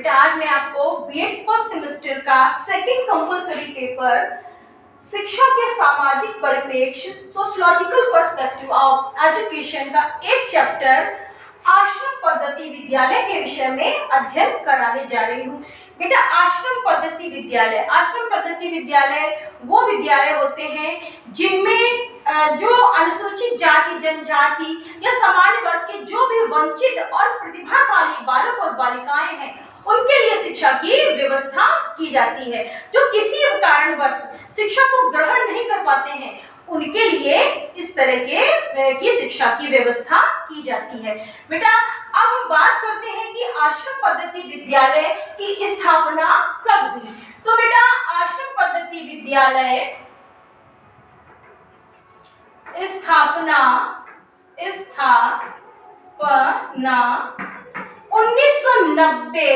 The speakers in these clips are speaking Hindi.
बेटा आज मैं आपको बीएड फर्स्ट सेमेस्टर का सेकंड कंपलसरी पेपर शिक्षा के सामाजिक परिप्रेक्ष्य सोशियोलॉजिकल पर्सपेक्टिव ऑफ एजुकेशन का एक चैप्टर आश्रम पद्धति विद्यालय के विषय में अध्ययन कराने जा रही हूँ। बेटा आश्रम पद्धति विद्यालय वो विद्यालय होते हैं जिनमें जो अनुसूचित जाति जनजाति या सामान्य वर्ग के जो भी वंचित और प्रतिभाशाली बालक और बालिकाएं हैं उनके लिए शिक्षा की व्यवस्था की जाती है। जो किसी कारणवश शिक्षा को ग्रहण नहीं कर पाते हैं उनके लिए इस तरह की शिक्षा की व्यवस्था की जाती है। बेटा अब हम बात करते हैं कि आश्रम पद्धति विद्यालय की स्थापना कब हुई। तो बेटा आश्रम पद्धति विद्यालय स्थापना 1990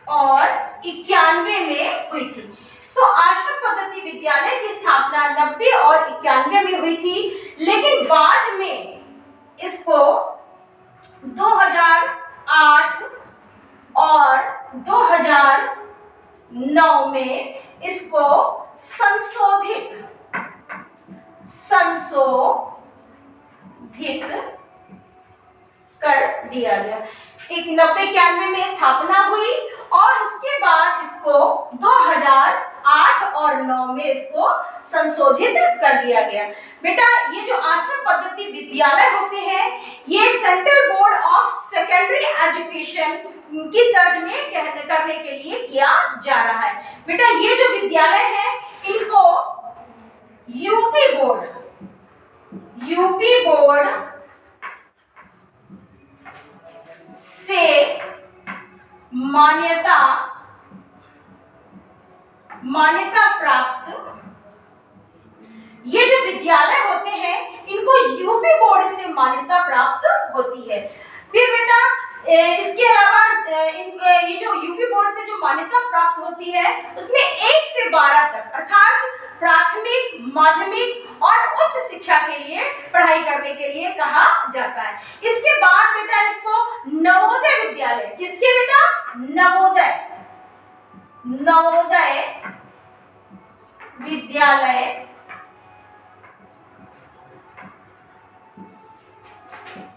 और 91 में हुई थी। तो आश्रम पद्धति विद्यालय की स्थापना 90 और 91 में हुई थी, लेकिन बाद में इसको 2008 और 2009 में इसको संशोधित कर दिया गया। 90-91 में स्थापना हुई और उसके बाद इसको 2008 और 9 में इसको संशोधित कर दिया गया। बेटा ये जो आश्रम पद्धति विद्यालय होते हैं ये central board of secondary education की तर्ज में करने के लिए किया जा रहा है। बेटा ये जो विद्यालय है इनको यूपी बोर्ड से मान्यता प्राप्त ये जो विद्यालय होते हैं इनको यूपी बोर्ड से मान्यता प्राप्त होती है। फिर बेटा इसके अलावा ये जो यूपी बोर्ड से जो मान्यता प्राप्त होती है उसमें 1 से 12 तक अर्थात प्राथमिक, माध्यमिक और उच्च शिक्षा के लिए पढ़ाई करने के लिए कहा जाता है। इसके बाद बेटा इसको नवोदय विद्यालय, किसके बेटा नवोदय विद्यालय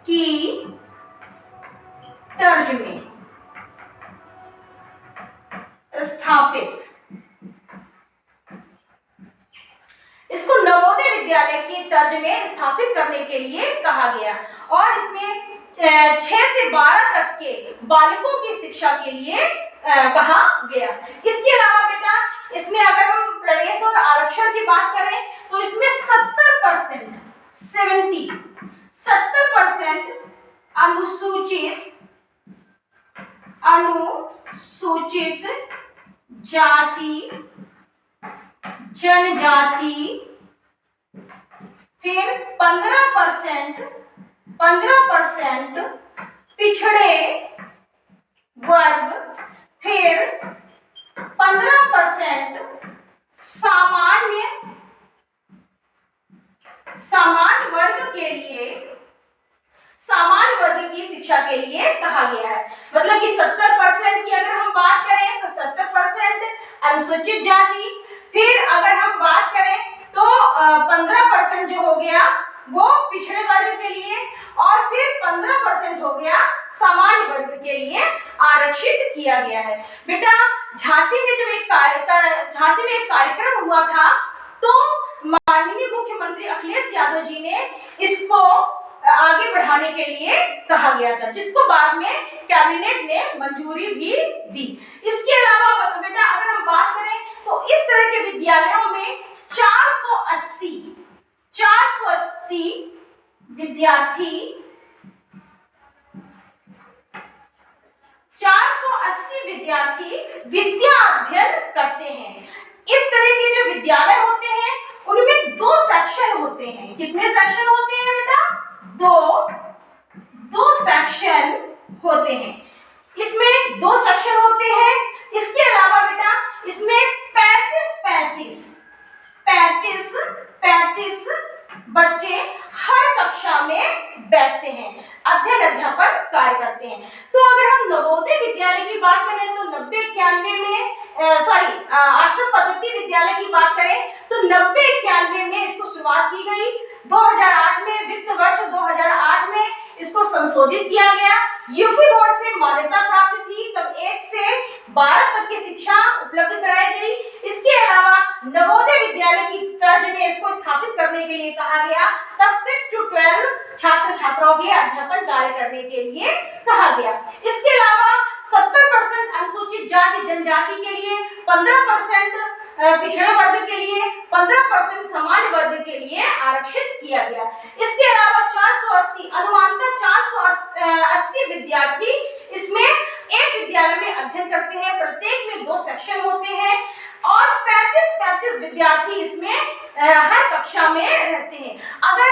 की तर्ज में स्थापित, इसको नवोदय विद्यालय की तर्ज में स्थापित करने के लिए कहा गया और इसमें 6 से 12 तक के बालकों की शिक्षा के लिए कहा गया। इसके अलावा बेटा इसमें अगर हम प्रवेश और आरक्षण की बात करें तो इसमें 70% अनुसूचित जाति जनजाति, फिर 15% पिछड़े वर्ग, फिर 15% सामान्य वर्ग की शिक्षा के लिए कहा गया है। मतलब कि 70% की अगर हम बात करें तो 70% अनुसूचित जाति, फिर अगर हम बात करें तो 15% जो हो गया वो पिछड़े वर्ग के लिए और फिर 15% हो गया सामान्य वर्ग के लिए आरक्षित किया गया है। बेटा झांसी में जब एक कार्यक्रम हुआ था तो माननीय मुख्यमंत्री अखिलेश यादव जी ने इसको आगे बढ़ाने के लिए कहा गया था, जिसको बाद में कैबिनेट ने मंजूरी भी दी। इसके अलावा बेटा अगर हम बात करें तो इस तरह के विद्यालयों में 480 विद्यार्थी विद्या अध्ययन करते हैं। इस तरह के जो विद्यालय होते हैं उनमें 2 सेक्शन होते हैं। कितने सेक्शन होते हैं बेटा? 2 सेक्शन होते हैं। इसमें 2 सेक्शन होते हैं। इसके अलावा बेटा इसमें 35 बच्चे हर कक्षा में बैठते हैं, अध्ययन अध्यापन कार्य करते हैं। तो अगर हम नवोदय विद्यालय की बात करें तो 90-91 में आश्रम पद्धति विद्यालय की बात करें तो 90-91 में इसको शुरुआत की गई। 2008 में वित्त वर्ष 2008 में इसको संशोधित किया गया। यूपी बोर्ड से मान्यता प्राप्त थी, तब 1 से 12 तक की शिक्षा उपलब्ध कराई गई। इसके अलावा नवोदय विद्यालय की तर्ज में इसको स्थापित करने के लिए कहा गया, तब 6 to 12 छात्र छात्राओं के लिए अध्यापन कार्य करने के लिए कहा गया। इसके अलावा 70% अनुसूचित जाति जनजाति के लिए, 15% पिछड़े वर्ग के लिए, 15% सामान्य वर्ग के लिए आरक्षित किया गया। इसके अलावा 480 अनुमानतः 480 विद्यार्थी इसमें एक विद्यालय में अध्ययन करते हैं। प्रत्येक में 2 सेक्शन होते हैं और 35 विद्यार्थी इसमें हर कक्षा में रहते हैं। अगर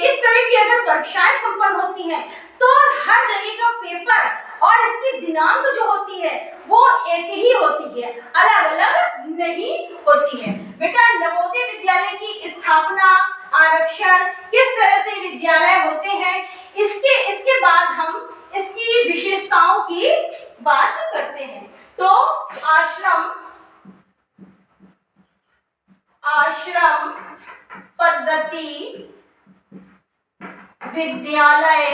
इस तरह की अगर परीक्षाएं संपन्न होती हैं तो हर जगह का पेपर और इसकी दिनांक जो होती है वो एक ही होती है, अलग अलग नहीं होती है। बेटा नवोदय विद्यालय की स्थापना, आरक्षण, किस तरह से विद्यालय होते हैं, इसके बाद हम इसकी विशेषताओं की बात करते हैं। तो आश्रम पद्धति विद्यालय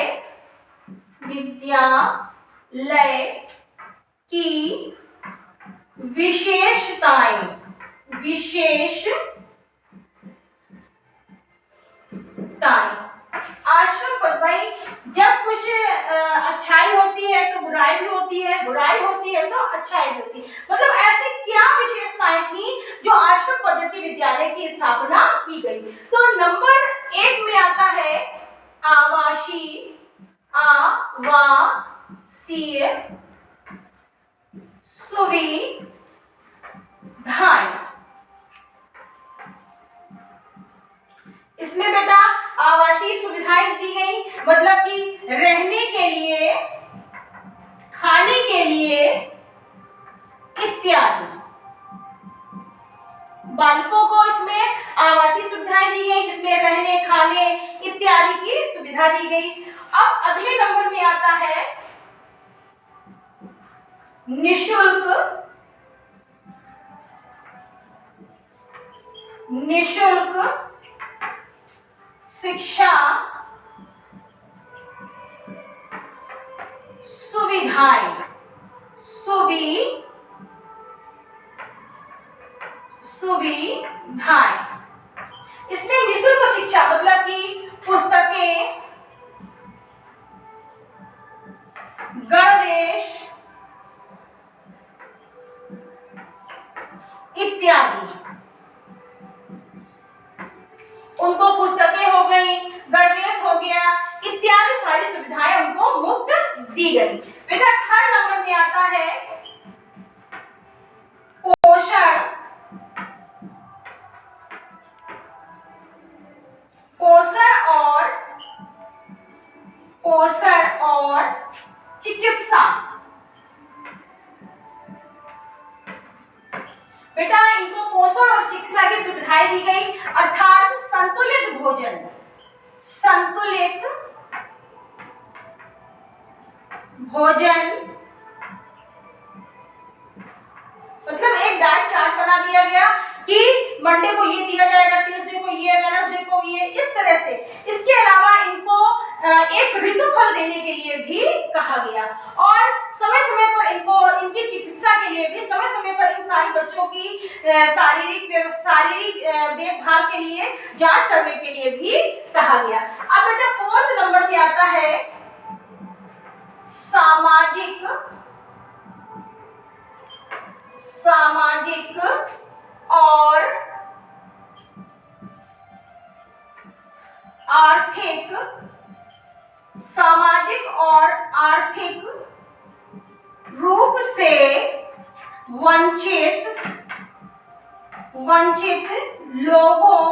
की विशेषताएं, आश्रम पर भाई जब कुछ अच्छाई होती है तो बुराई भी होती है, बुराई होती है तो अच्छाई भी होती है। मतलब ऐसी क्या विशेषताएं थी जो आश्रम पद्धति विद्यालय की स्थापना की गई। तो नंबर 1 में आता है आवासीय सुविधाएं। इसमें बेटा आवासीय सुविधाएं दी गई, मतलब कि रहने के लिए, खाने के लिए इत्यादि। बालकों को इसमें आवासीय सुविधाएं दी गई जिसमें रहने, खाने इत्यादि की सुविधा दी गई। अब अगले नंबर में आता है निशुल्क शिक्षा सुविधाएं। इसमें निःशुल्क शिक्षा मतलब कि पुस्तकें, गणवेश इत्यादि। उनको पुस्तकें हो गई, गणवेश हो गया इत्यादि सारी सुविधाएं उनको मुफ्त दी गई। बेटा 3rd नंबर में आता है पोषण और चिकित्सा। बेटा इनको पोषण और चिकित्सा की सुविधाएं दी गई, अर्थात संतुलित भोजन मतलब एक डाइट चार्ट बना दिया गया कि मंडे को ये दिया जाएगा, ट्यूसडे को ये, वेडनेसडे को ये, इस तरह से। इसके अलावा इनको एक ऋतुफल देने के लिए भी कहा गया और समय समय पर इनकी चिकित्सा के लिए भी समय समय पर इन सारी बच्चों की शारीरिक देखभाल के लिए जांच करने के लिए भी कहा गया। अब बेटा 4th नंबर में आता है सामाजिक और आर्थिक रूप से वंचित लोगों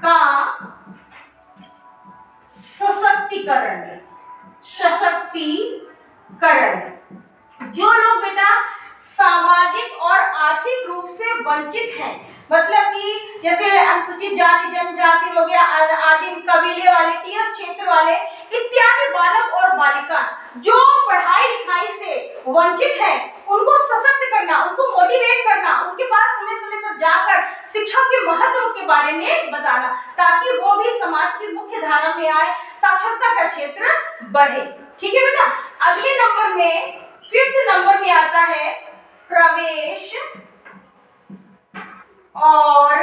का सशक्तिकरण। जो लोग बेटा सामाजिक और आर्थिक रूप से वंचित हैं। मतलब कि जैसे अनुसूचित जाति जनजाति हो गया, आदिम कबीले वाले, टीएस क्षेत्र वाले इत्यादि बालक और बालिका जो पढ़ाई लिखाई से वंचित हैं, उनको सशक्त करना, उनको मोटिवेट करना, उनके पास समय समय पर जाकर शिक्षा के महत्व के बारे में बताना, ताकि वो भी समाज की मुख्य धारा में आए, साक्षरता का क्षेत्र बढ़े। ठीक है बेटा। अगले नंबर में 5th नंबर में आता है प्रवेश और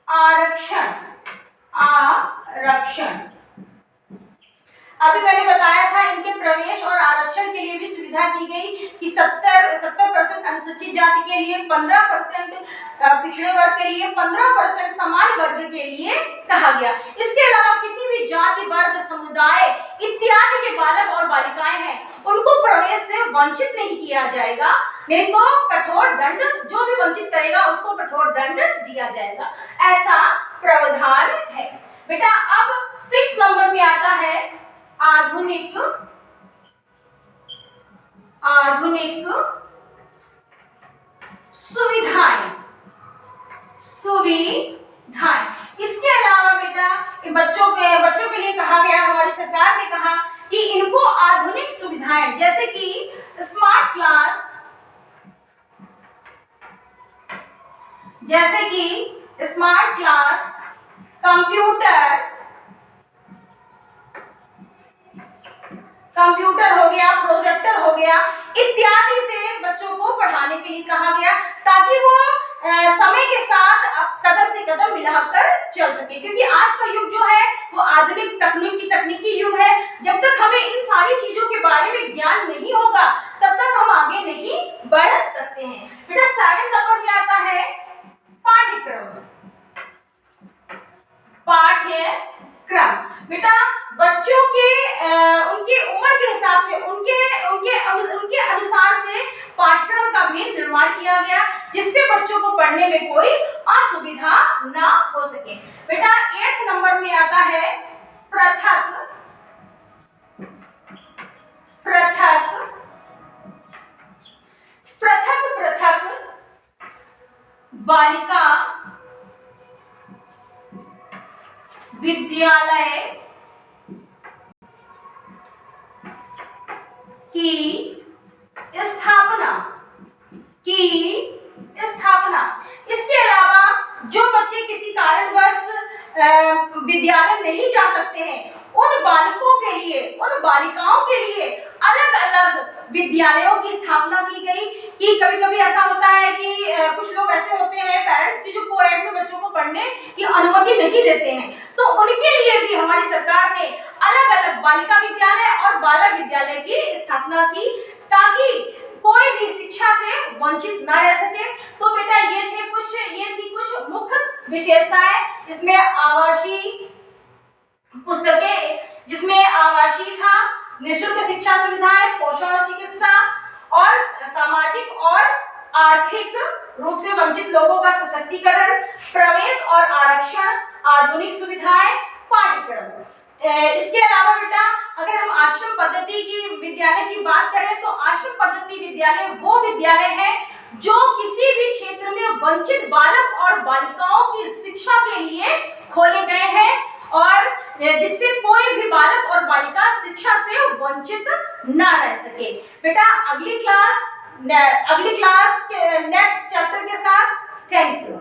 आरक्षण। अभी मैंने बताया था इनके प्रवेश और आरक्षण के लिए भी सुविधा दी गई कि 70% अनुसूचित जाति के लिए, 15% पिछड़े वर्ग के लिए, 15% सामान्य वर्ग के लिए कहा गया। इसके अलावा किसी भी जाति, वर्ग, समुदाय इत्यादि के बालक और बालिकाएं हैं, उनको प्रवेश से वंचित नहीं किया जाएगा, नहीं तो कठोर दंड, जो भी वंचित करेगा उसको कठोर दंड दिया जाएगा, ऐसा प्रावधान है। बेटा अब 6 नंबर में आता है आधुनिक सुविधाएं। इसके अलावा बेटा बच्चों के लिए कहा गया, हमारी सरकार ने कहा कि इनको आधुनिक सुविधाएं जैसे कि स्मार्ट क्लास, कंप्यूटर हो गया, प्रोजेक्टर हो गया इत्यादि से बच्चों को पढ़ाने के लिए कहा गया, ताकि वो समय के साथ कदम से कदम मिलाकर चल सके, क्योंकि आज का युग जो है वो आधुनिक तकनीकी युग है। जब तक हमें इन सारी चीजों के बारे में ज्ञान नहीं होगा तब तक हम आगे नहीं बढ़ सकते हैं। बेटा 7 नंबर में आता है पाठ्यक्रम। बेटा बच्चों के उनके उम्र के हिसाब से, उनके अनुसार से पाठ्यक्रम का भी निर्माण किया गया, जिससे बच्चों को पढ़ने में कोई असुविधा ना हो सके। बेटा 8 नंबर में आता है पृथक बालिका विद्यालय की स्थापना। इसके अलावा जो बच्चे किसी कारणवश विद्यालय नहीं जा सकते हैं, उन बालकों के लिए, उन बालिकाओं के लिए अलग अलग विद्यालयों की स्थापना की गई। कि कभी-कभी ऐसा होता है कि कुछ लोग ऐसे होते हैं पेरेंट्स की जो कोएड में बच्चों को पढ़ने की अनुमति नहीं देते हैं, तो उनके लिए भी हमारी सरकार ने अलग अलग बालिका विद्यालय और बालक विद्यालय की स्थापना की, ताकि कोई भी शिक्षा से वंचित ना रह सके। तो बेटा ये थी कुछ मुख्य विशेषताएं, जिसमें आवासीय पुस्तकें, जिसमें आवासीय था, निःशुल्क शिक्षा सुविधाएं, पोषण और चिकित्सा, और सामाजिक और आर्थिक रूप से वंचित लोगों का सशक्तिकरण, प्रवेश और आरक्षण, आधुनिक सुविधाएं, पाठ्यक्रम। इसके अलावा बेटा अगर हम आश्रम पद्धति की विद्यालय की बात करें, तो आश्रम पद्धति विद्यालय वो विद्यालय है जो किसी भी क्षेत्र में वंचित बालक और बालिकाओं की शिक्षा के लिए खोले गए हैं, और जिससे कोई भी बालक और बालिका शिक्षा से वंचित ना रह सके। बेटा अगली क्लास के नेक्स्ट चैप्टर के साथ। Thank you.